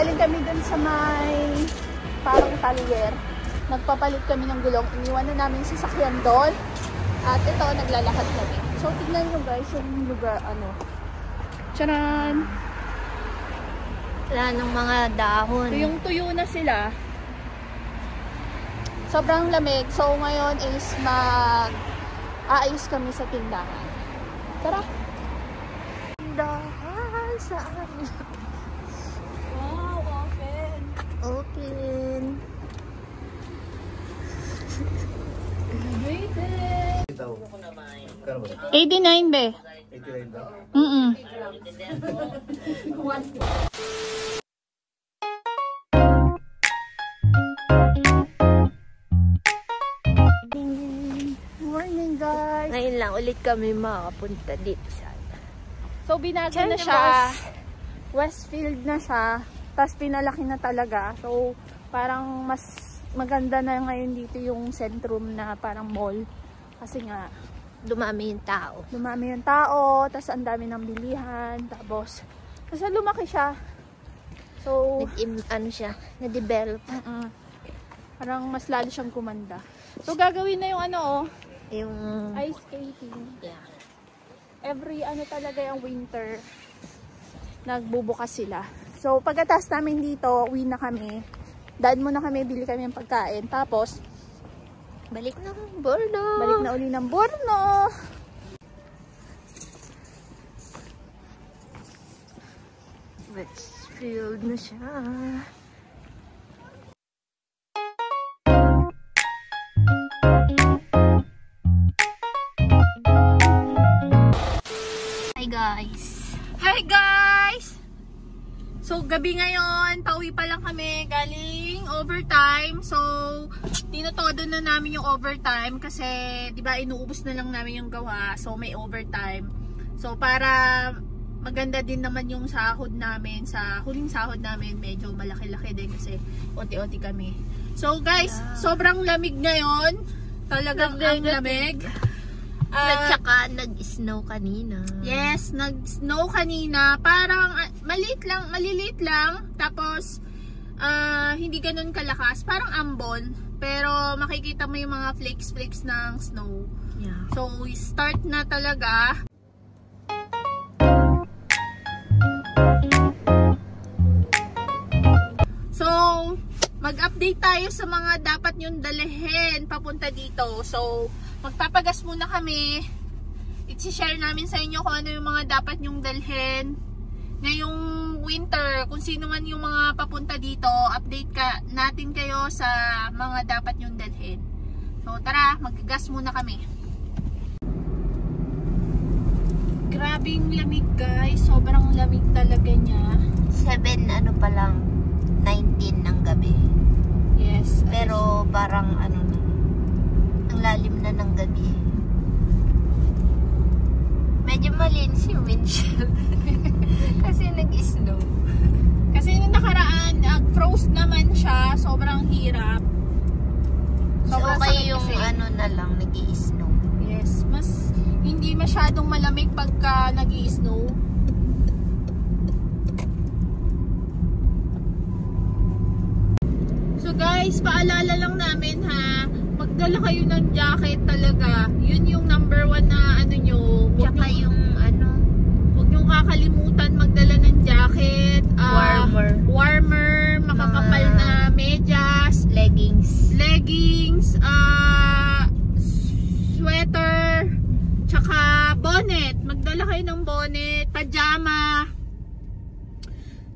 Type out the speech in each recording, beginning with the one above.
galing kami dun sa may parang talyer. Nagpapalit kami ng gulong. Iniwan na namin sa sasakyan doon. At ito, naglalakad kami. So, tignan nyo guys yung lugar, ano. Tcharan! Wala ng mga dahon. Yung tuyo na sila. Sobrang lamig. So, ngayon is aayos kami sa tindahan. Tara! Tindahan saan? Wow, open! Open. 89 be. 89 daw? Morning guys. Ngayon lang ulit kami makapunta dito sa So binago na siya. Westfield na siya. Tapos pinalaki na talaga. So parang mas maganda na ngayon dito yung sentrum na parang mall. Kasi nga dumami yung tao. Dumami yung tao, tapos ang dami ng bilihan, tapos kasi lumaki siya. So, ano siya, na-develop. Parang mas lalo siyang kumanda. So, gagawin na yung ano, yung ice skating. Yeah. Every ano talaga yung winter, nagbubukas sila. So, pagkatapos namin dito, uwi na kami. Daan muna kami, bili kami ng pagkain. Tapos, balik na Borno. Balik na uli ng Borno. Westfield na siya. Hi guys. Hi guys! So, gabi ngayon, pauwi pa lang kami galing overtime. So, tinotodo na namin yung overtime kasi, di ba, inuubos na lang namin yung gawa. So, may overtime. So, para maganda din naman yung sahod namin. Sa huling sahod namin, medyo malaki-laki din kasi oti-oti kami. So, guys, sobrang lamig ngayon. Talagang ang lamig. At saka nag-snow kanina. Yes, nag-snow kanina. Parang maliliit lang. Tapos, hindi ganun kalakas. Parang ambon. Pero makikita mo yung mga flakes ng snow. Yeah. So, we start na talaga. So, mag-update tayo sa mga dapat nyong dalhin papunta dito. So, magpapagas muna kami. I-share namin sa inyo kung ano yung mga dapat nyong dalhin. Ngayong winter, kung sino man yung mga papunta dito, update natin kayo sa mga dapat nyong dalhin. So, tara, maggas muna kami. Grabing lamig guys. Sobrang lamig talaga niya. 7 ano pa lang, 19 ng gabi. Yes. Pero parang ano na, ang lalim na ng gabi. Medyo malinis yung windshield. Kasi nag-snow. Kasi nung nakaraan, froze naman siya. Sobrang hirap. So, okay yung kasi, ano na lang, nag-i-snow. Yes. Mas hindi masyadong malamig pagka nag-i-snow. So guys, paalala lang namin ha. Magdala kayo ng jacket talaga. Yun yung number 1 na ano nyo. Tsaka yung ano, huwag nyo kakalimutan magdala ng jacket. Warmer. Makakapal na medyas. Leggings. Sweater. Tsaka bonnet. Magdala kayo ng bonnet. Pajama.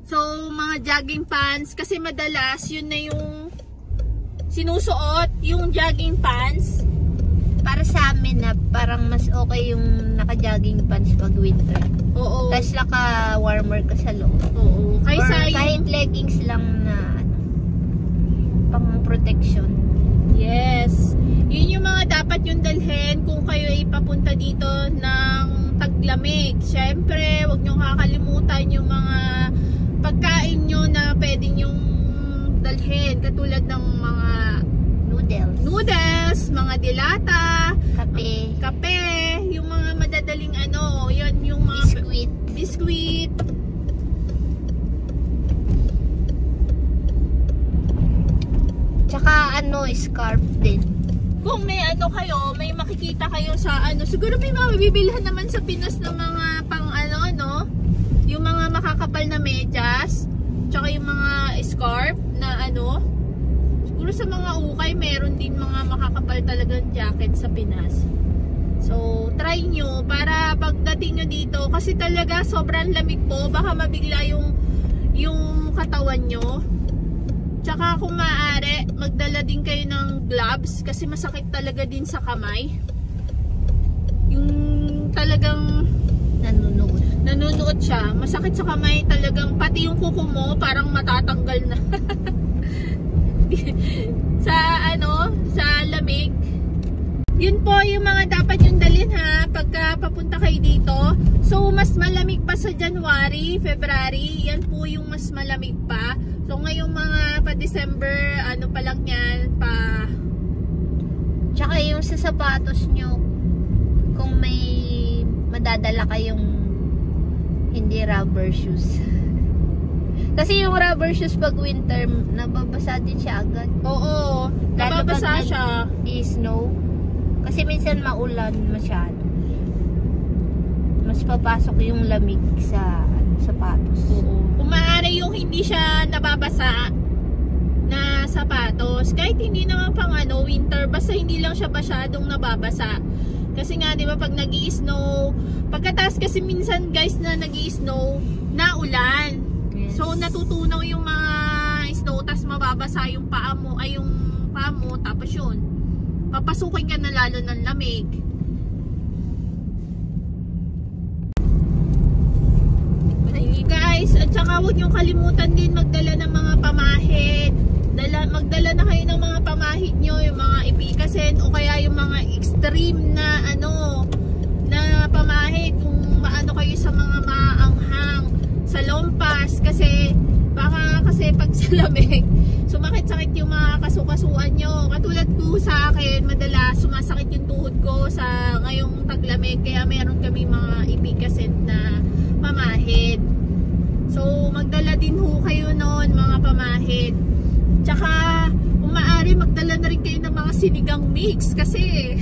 So, mga jogging pants. Kasi madalas, yun na yung sinusuot, yung jogging pants. Para sa amin na parang mas okay yung naka-jogging pants pag winter. Oo. Tapos naka-warmer ka sa loob. Oo. Kaysa kahit leggings lang na ano, pang protection. Yes. Yun yung mga dapat yung dalhin kung kayo ay papunta dito ng taglamig. Siyempre, huwag nyo kakalimutan yung mga pagkain nyo na pwede nyong dalhin. Katulad ng mga noodles, mga dilata, kape, yung mga madadaling ano, yun yung mga biscuit. scarf din. Kung may ano kayo, may makikita kayo sa ano, siguro may mga bibilhan naman sa Pinas ng mga pang ano, no? Yung mga makakapal na medyas, tsaka yung mga scarf na ano. Siguro sa mga ukay, meron din mga makakapal talagang jacket sa Pinas. So, try nyo para pagdating nyo dito, kasi talaga sobrang lamig po, baka mabigla yung katawan nyo. Tsaka kung maaari, magdala din kayo ng gloves kasi masakit talaga din sa kamay. Yung talagang nanunuot siya. Masakit sa kamay talagang, pati yung kuko mo parang matatanggal na. sa lamig. Yun po yung mga dapat yung dalhin ha pagka papunta kayo dito. So mas malamig pa sa January, February. Yan po yung mas malamig pa. So ngayong mga pa December, ano pa lang yan, pa... Tsaka yung sa sapatos nyo, kung may madadala kayong hindi rubber shoes. Kasi yung rubber shoes pag winter, nababasa din siya agad. Oo, nababasa siya. I-snow. Kasi minsan maulan masyado. Mas papasok yung lamig sa sapatos. Oo. Kung maaari yung hindi siya nababasa na sapatos, kahit hindi naman pang winter, basta hindi lang siya masyadong nababasa. Kasi nga, di ba, pag nag-i-snow, pagkataas kasi minsan guys na nag-i-snow, naulan. Yes. So, natutunaw yung mga snow, tas mababasa yung paa mo, tapos yun, papasukin ka na lalo ng lamig. Guys, at saka huwag niyong kalimutan din magdala ng mga pamahid. Magdala na kayo ng mga pamahid nyo, yung mga ipikasin o kaya yung mga extreme na na pamahid, kung maano kayo sa mga maanghang, sa lompas, kasi baka pag sa lamig sumakit-sakit yung mga kasukasuan nyo. Katulad ko sa akin, madalas sumasakit yung tuhod ko sa ngayong taglamig, kaya meron kami mga ipikasin na pamahid. So, magdala din ho kayo noon, mga pamahid. Tsaka, kung maaari, magdala na rin kayo ng mga sinigang mix kasi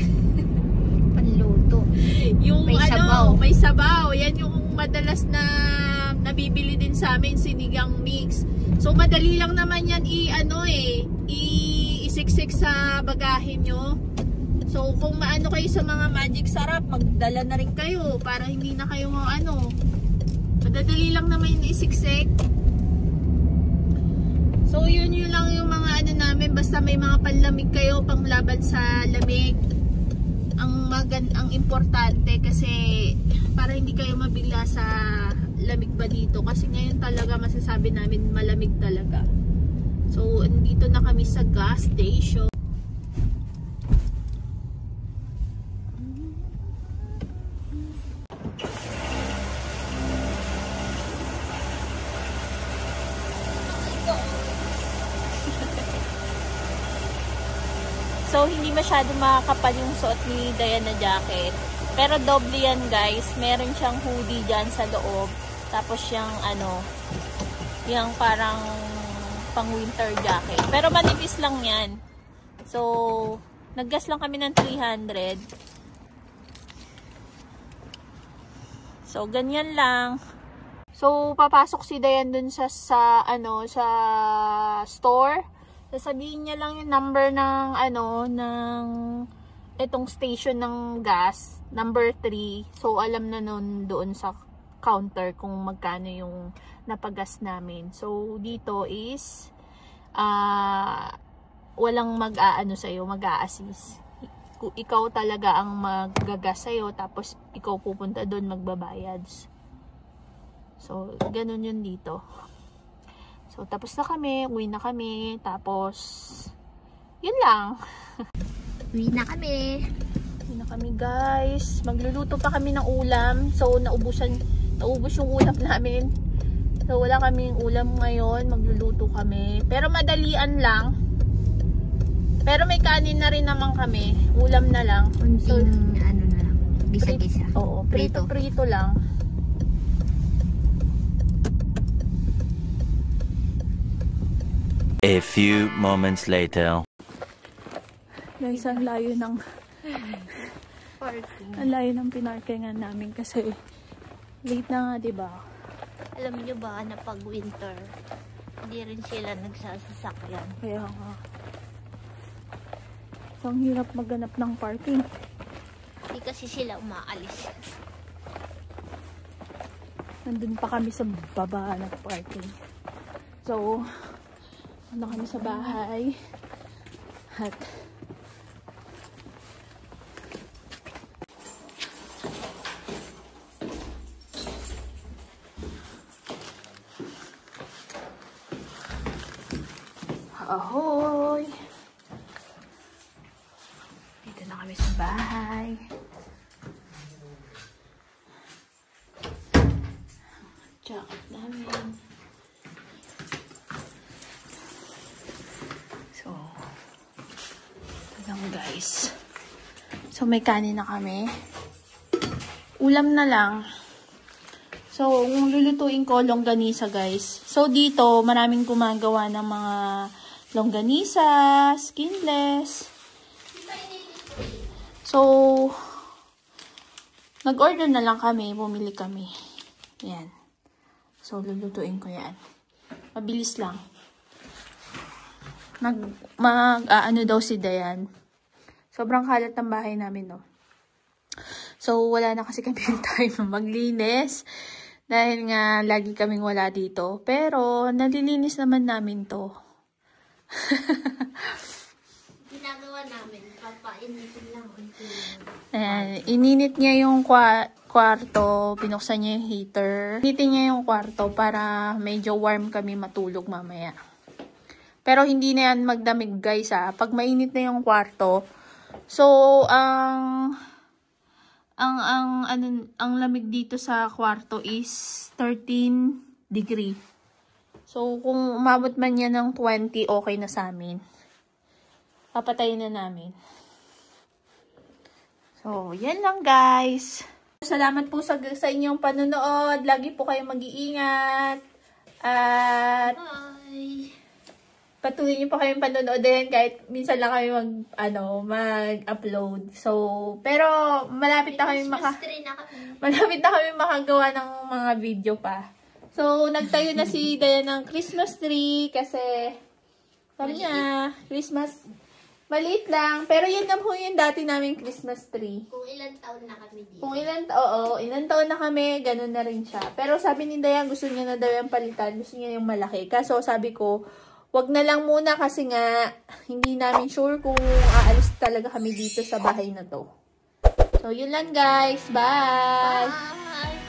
panluto. Yung may sabaw. May sabaw. Yan yung madalas na nabibili din sa amin, sinigang mix. So, madali lang naman yan isiksik sa bagahin nyo. So, kung maano kayo sa mga magic sarap, magdala na rin kayo para hindi na kayo madadali lang naman yung isiksik. So yun lang yung mga namin, basta may mga panlamig kayo panglaban sa lamig. Ang importante kasi para hindi kayo mabigla sa lamig ba dito, kasi ngayon talaga masasabi namin malamig talaga. So andito na kami sa gas station. So, hindi masyado makakapal yung suot ni Diana jacket. Pero doble yan guys. Meron siyang hoodie dyan sa loob. Tapos yung yung parang pang winter jacket. Pero manipis lang yan. So, naggas lang kami ng 300. So, ganyan lang. So, papasok si Diana dun sa store. Sasabihin niya lang yung number ng itong station ng gas, number 3. So alam na nun doon sa counter kung magkano yung napagas namin. So dito is walang sa'yo, mag-a-assist. Ikaw talaga ang magagas sa'yo, tapos ikaw pupunta doon magbabayad. So ganun yun dito. So, tapos na kami, uwi na kami, tapos, yun lang. Uwi na kami. Uwi na kami guys. Magluluto pa kami ng ulam. So, naubos yung ulam namin. So, wala kaming ulam ngayon, magluluto kami. Pero madalian lang. Pero may kanin na rin naman kami. Ulam na lang. Kunting na lang. Gisa-gisa. Oo, prito lang. A few moments later. Guys, ang layo ng Parking. ang layo ng pinarkingan namin kasi late na nga, diba? Alam nyo ba na pag winter, hindi rin sila nagsasasakyan. Kaya nga. So, ang hirap maghanap ng parking. Hindi kasi sila umaalis. Nandun pa kami sa baba ng parking. So, ano kami sa bahay. At ahoy! Dito na kami sa bahay. Jacket namin. So, ito lang guys. So, may kanin na kami. Ulam na lang. So, kung lulutuin ko, longganisa guys. So, dito, maraming gumagawa ng mga longganisa, skinless. So, nag-order na lang kami, bumili kami. Yan. So, lulutuin ko yan. Mabilis lang. Ano daw si Dayan. Sobrang kalat ng bahay namin, no. So, wala na kasi kami time maglinis. Dahil nga, lagi kaming wala dito. Pero, nalilinis naman namin to. Ginagawa namin, papainitin lang. Ayan, ininit niya yung kwarto, binuksan niya yung heater. Initin niya yung kwarto para medyo warm kami matulog mamaya. Pero hindi na yan magdamig guys ha. Pag mainit na yung kwarto, so ang lamig dito sa kwarto is 13 degree. So kung umabot man yan ng 20, okay na sa amin. Papatayin na namin. So, yan lang guys. Salamat po sa inyong panonood. Lagi po kayong mag-iingat. At Bye! patuloy niyo po kayong panonood din kahit minsan lang kami mag-upload. So, pero malapit na kami makagawa ng mga video pa. So, nagtayo na si Dayan ng Christmas tree kasi sabi niya, Christmas maliit lang, pero yun na po yung dati naming Christmas tree. Kung ilang taon na kami dito. Ilang taon na kami, ganun na rin siya. Pero sabi ni Dayan, gusto niya na daw yung palitan, gusto niya yung malaki. Kaso sabi ko, wag na lang muna kasi nga, hindi namin sure kung aalis talaga kami dito sa bahay na to. So, yun lang guys. Bye! Bye!